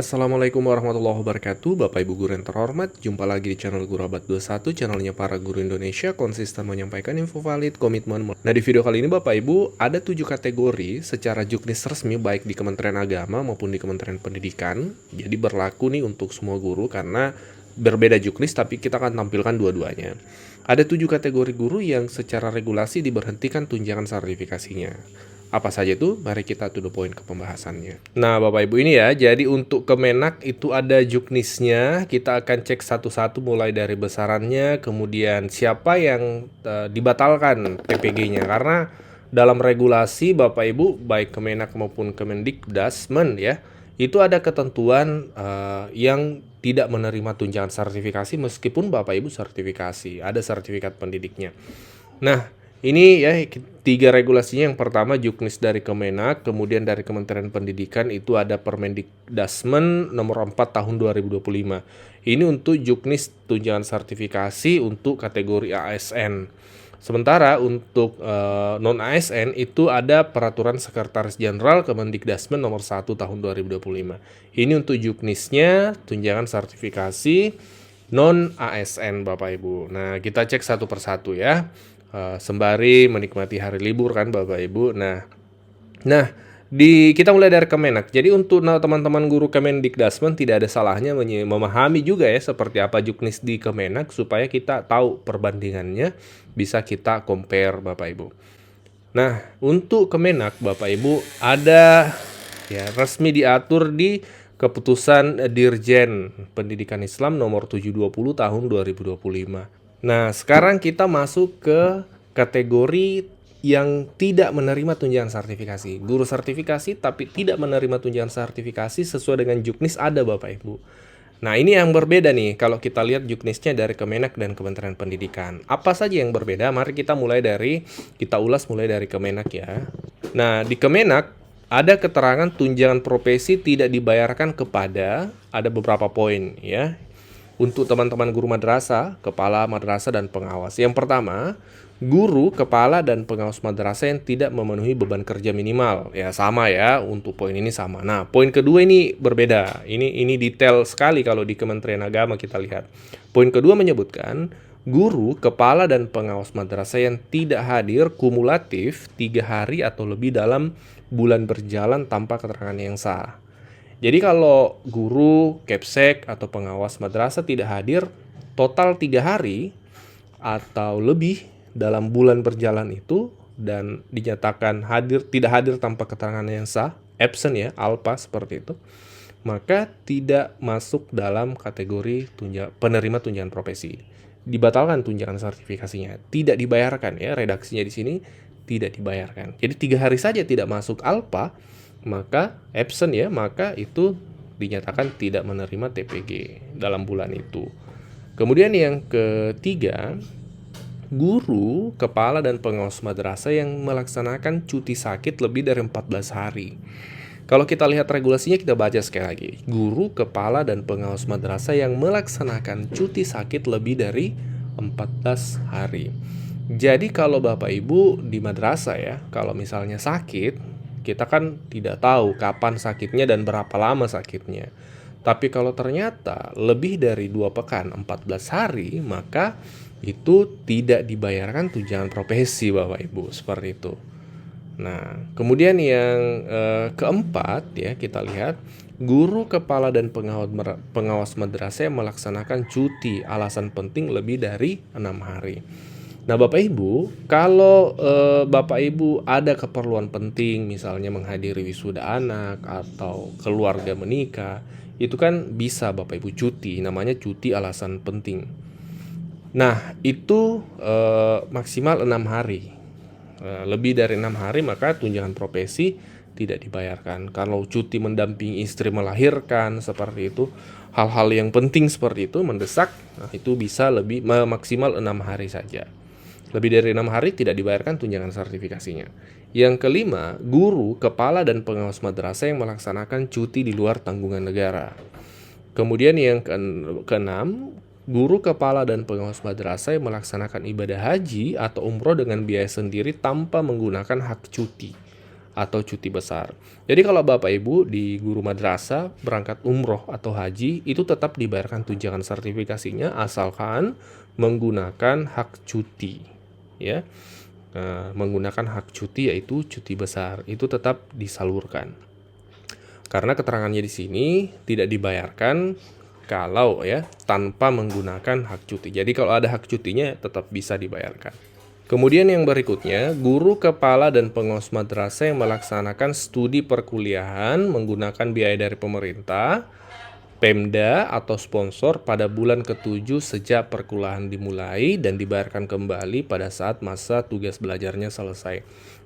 Assalamualaikum warahmatullahi wabarakatuh. Bapak Ibu guru yang terhormat, jumpa lagi di channel Guru Abad 21, channelnya para guru Indonesia, konsisten menyampaikan info valid, komitmen. Nah, di video kali ini Bapak Ibu, ada 7 kategori secara juknis resmi baik di Kementerian Agama maupun di Kementerian Pendidikan. Jadi berlaku nih untuk semua guru karena berbeda juknis, tapi kita akan tampilkan dua-duanya. Ada 7 kategori guru yang secara regulasi diberhentikan tunjangan sertifikasinya. Apa saja itu? Mari kita to the point ke pembahasannya. Nah, Bapak Ibu ini ya, jadi untuk Kemenak itu ada juknisnya. Kita akan cek satu-satu mulai dari besarannya, kemudian siapa yang dibatalkan PPG-nya. Karena dalam regulasi Bapak Ibu, baik Kemenak maupun Kemendikbudasmen ya, itu ada ketentuan yang tidak menerima tunjangan sertifikasi meskipun Bapak Ibu sertifikasi, ada sertifikat pendidiknya. Nah, ini ya 3 regulasinya. Yang pertama juknis dari Kemenak, kemudian dari Kementerian Pendidikan itu ada Permendikdasmen nomor 4 tahun 2025. Ini untuk juknis tunjangan sertifikasi untuk kategori ASN. Sementara untuk non ASN itu ada Peraturan Sekretaris Jenderal Kemendikdasmen nomor 1 tahun 2025. Ini untuk juknisnya tunjangan sertifikasi non ASN Bapak Ibu. Nah, kita cek satu persatu ya. Sembari menikmati hari libur kan Bapak Ibu. Nah, kita mulai dari Kemenak. Jadi untuk teman-teman guru Kemendikdasmen tidak ada salahnya memahami juga ya seperti apa juknis di Kemenak supaya kita tahu perbandingannya, bisa kita compare Bapak Ibu. Nah, untuk Kemenak Bapak Ibu ada ya resmi diatur di Keputusan Dirjen Pendidikan Islam nomor 720 tahun 2025. Nah, sekarang kita masuk ke kategori yang tidak menerima tunjangan sertifikasi. Guru sertifikasi tapi tidak menerima tunjangan sertifikasi sesuai dengan juknis ada Bapak Ibu. Nah, ini yang berbeda nih kalau kita lihat juknisnya dari Kemenak dan Kementerian Pendidikan. Apa saja yang berbeda? Mari kita ulas mulai dari Kemenak ya. Nah, di Kemenak ada keterangan tunjangan profesi tidak dibayarkan kepada, ada beberapa poin ya. Untuk teman-teman guru madrasah, kepala madrasah dan pengawas. Yang pertama, guru, kepala dan pengawas madrasah yang tidak memenuhi beban kerja minimal. Ya sama ya, untuk poin ini sama. Nah, poin kedua ini berbeda. Ini detail sekali kalau di Kementerian Agama kita lihat. Poin kedua menyebutkan guru, kepala dan pengawas madrasah yang tidak hadir kumulatif 3 hari atau lebih dalam bulan berjalan tanpa keterangan yang sah. Jadi kalau guru, kepsek, atau pengawas madrasah tidak hadir total 3 hari atau lebih dalam bulan berjalan itu dan dinyatakan tidak hadir tanpa keterangan yang sah, absent ya, ALPA seperti itu, maka tidak masuk dalam kategori penerima tunjangan profesi. Dibatalkan tunjangan sertifikasinya, tidak dibayarkan ya, redaksinya di sini tidak dibayarkan. Jadi 3 hari saja tidak masuk ALPA, maka absent ya, maka itu dinyatakan tidak menerima TPG dalam bulan itu. Kemudian yang ketiga, guru, kepala dan pengawas madrasah yang melaksanakan cuti sakit lebih dari 14 hari. Kalau kita lihat regulasinya, kita baca sekali lagi. Guru, kepala dan pengawas madrasah yang melaksanakan cuti sakit lebih dari 14 hari. Jadi kalau Bapak Ibu di madrasah ya, kalau misalnya sakit, kita kan tidak tahu kapan sakitnya dan berapa lama sakitnya. Tapi kalau ternyata lebih dari 2 pekan, 14 hari, maka itu tidak dibayarkan tunjangan profesi Bapak Ibu, seperti itu. Nah, kemudian yang keempat ya, kita lihat guru, kepala dan pengawas madrasah yang melaksanakan cuti alasan penting lebih dari 6 hari. Nah, Bapak Ibu, kalau Bapak Ibu ada keperluan penting, misalnya menghadiri wisuda anak atau keluarga menikah, itu kan bisa Bapak Ibu cuti, namanya cuti alasan penting. Nah, itu maksimal 6 hari. Lebih dari 6 hari maka tunjangan profesi tidak dibayarkan. Kalau cuti mendampingi istri melahirkan seperti itu, hal-hal yang penting seperti itu mendesak, nah itu bisa lebih maksimal 6 hari saja. Lebih dari 6 hari tidak dibayarkan tunjangan sertifikasinya. Yang kelima, guru, kepala dan pengawas madrasah yang melaksanakan cuti di luar tanggungan negara. Kemudian yang keenam, guru, kepala dan pengawas madrasah yang melaksanakan ibadah haji atau umroh dengan biaya sendiri tanpa menggunakan hak cuti atau cuti besar. Jadi kalau Bapak Ibu di guru madrasah berangkat umroh atau haji itu tetap dibayarkan tunjangan sertifikasinya asalkan menggunakan hak cuti, ya. Menggunakan hak cuti yaitu cuti besar itu tetap disalurkan. Karena keterangannya di sini tidak dibayarkan kalau ya tanpa menggunakan hak cuti. Jadi kalau ada hak cutinya tetap bisa dibayarkan. Kemudian yang berikutnya, guru kepala dan pengawas madrasah yang melaksanakan studi perkuliahan menggunakan biaya dari pemerintah, Pemda atau sponsor pada bulan ke-7 sejak perkuliahan dimulai dan dibayarkan kembali pada saat masa tugas belajarnya selesai.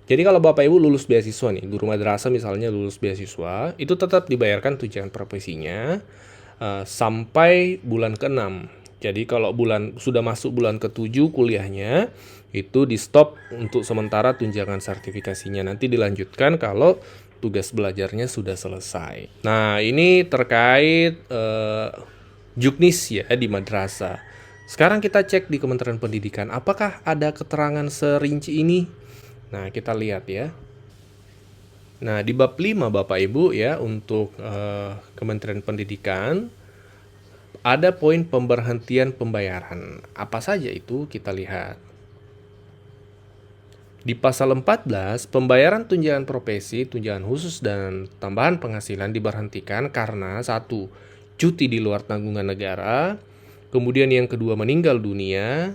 Jadi kalau Bapak Ibu lulus beasiswa nih, guru madrasah misalnya lulus beasiswa, itu tetap dibayarkan tunjangan profesinya sampai bulan ke-6. Jadi kalau sudah masuk bulan ke-7 kuliahnya, itu di stop untuk sementara tunjangan sertifikasinya. Nanti dilanjutkan kalau tugas belajarnya sudah selesai. Nah, ini terkait juknis ya di madrasah. Sekarang kita cek di Kementerian Pendidikan, apakah ada keterangan serinci ini? Nah, kita lihat ya. Nah, di bab 5 Bapak Ibu ya untuk Kementerian Pendidikan ada poin pemberhentian pembayaran. Apa saja itu? Kita lihat. Di pasal 14, pembayaran tunjangan profesi, tunjangan khusus, dan tambahan penghasilan diberhentikan karena 1. Cuti di luar tanggungan negara, kemudian yang kedua meninggal dunia,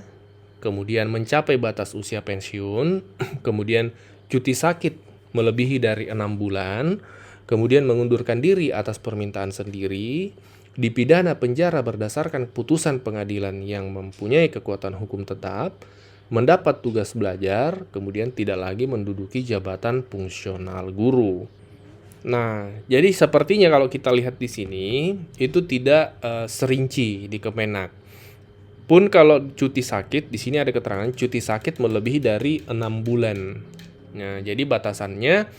kemudian mencapai batas usia pensiun, kemudian cuti sakit melebihi dari 6 bulan, kemudian mengundurkan diri atas permintaan sendiri, dipidana penjara berdasarkan putusan pengadilan yang mempunyai kekuatan hukum tetap, mendapat tugas belajar, kemudian tidak lagi menduduki jabatan fungsional guru. Nah, jadi sepertinya kalau kita lihat di sini itu tidak serinci di Kemenak. Pun kalau cuti sakit, di sini ada keterangan cuti sakit melebihi dari 6 bulan. Nah, jadi batasannya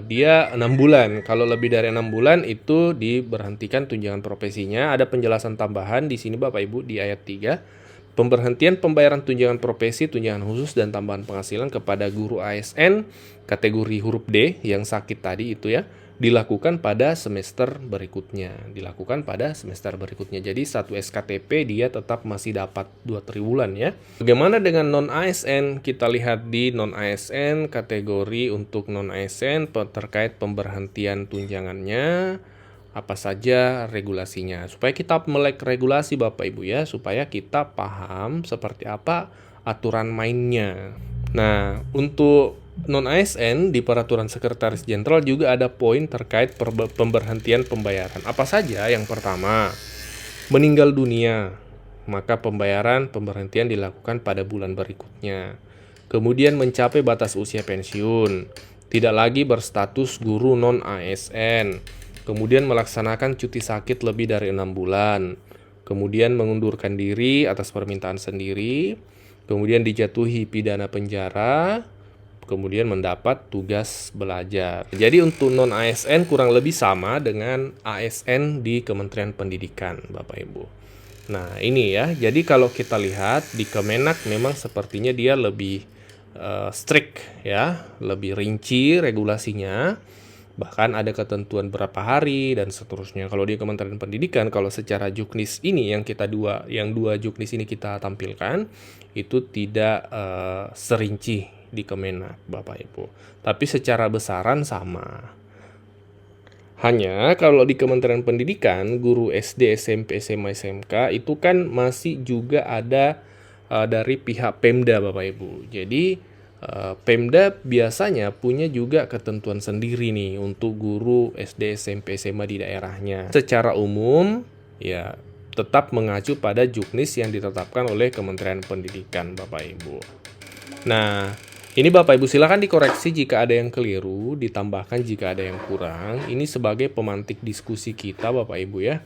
dia 6 bulan. Kalau lebih dari 6 bulan itu diberhentikan tunjangan profesinya. Ada penjelasan tambahan di sini Bapak Ibu di ayat 3. Pemberhentian pembayaran tunjangan profesi, tunjangan khusus, dan tambahan penghasilan kepada guru ASN kategori huruf D yang sakit tadi itu ya, dilakukan pada semester berikutnya. Jadi satu SKTP dia tetap masih dapat 2 triwulan ya. Bagaimana dengan non-ASN? Kita lihat di non-ASN, kategori untuk non-ASN terkait pemberhentian tunjangannya. Apa saja regulasinya, supaya kita melek regulasi Bapak Ibu ya, supaya kita paham seperti apa aturan mainnya. Nah, untuk non-ASN di peraturan sekretaris jenderal juga ada poin terkait pemberhentian pembayaran. Apa saja? Yang pertama, meninggal dunia, maka pemberhentian dilakukan pada bulan berikutnya. Kemudian mencapai batas usia pensiun, tidak lagi berstatus guru non-ASN. Kemudian melaksanakan cuti sakit lebih dari 6 bulan. Kemudian mengundurkan diri atas permintaan sendiri. Kemudian dijatuhi pidana penjara. Kemudian mendapat tugas belajar. Jadi untuk non-ASN kurang lebih sama dengan ASN di Kementerian Pendidikan, Bapak Ibu. Nah, ini ya. Jadi kalau kita lihat di Kemenak memang sepertinya dia lebih strict ya, lebih rinci regulasinya. Bahkan ada ketentuan berapa hari dan seterusnya. Kalau di Kementerian Pendidikan, kalau secara juknis ini yang dua juknis ini kita tampilkan, itu tidak serinci di Kemenak, Bapak Ibu. Tapi secara besaran sama. Hanya kalau di Kementerian Pendidikan, guru SD, SMP, SMA, SMK itu kan masih juga ada dari pihak Pemda, Bapak Ibu. Jadi Pemda biasanya punya juga ketentuan sendiri nih untuk guru SD, SMP, SMA di daerahnya. Secara umum, ya tetap mengacu pada juknis yang ditetapkan oleh Kementerian Pendidikan, Bapak Ibu. Nah, ini Bapak Ibu silakan dikoreksi jika ada yang keliru, ditambahkan jika ada yang kurang. Ini sebagai pemantik diskusi kita, Bapak Ibu ya.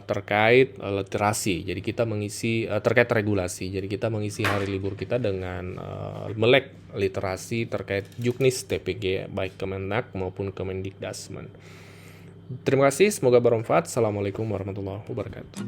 Terkait literasi. Jadi kita mengisi terkait regulasi. Jadi kita mengisi hari libur kita dengan melek literasi terkait juknis TPG baik Kemenak maupun Kemendikdasmen. Terima kasih, semoga bermanfaat. Assalamualaikum warahmatullahi wabarakatuh.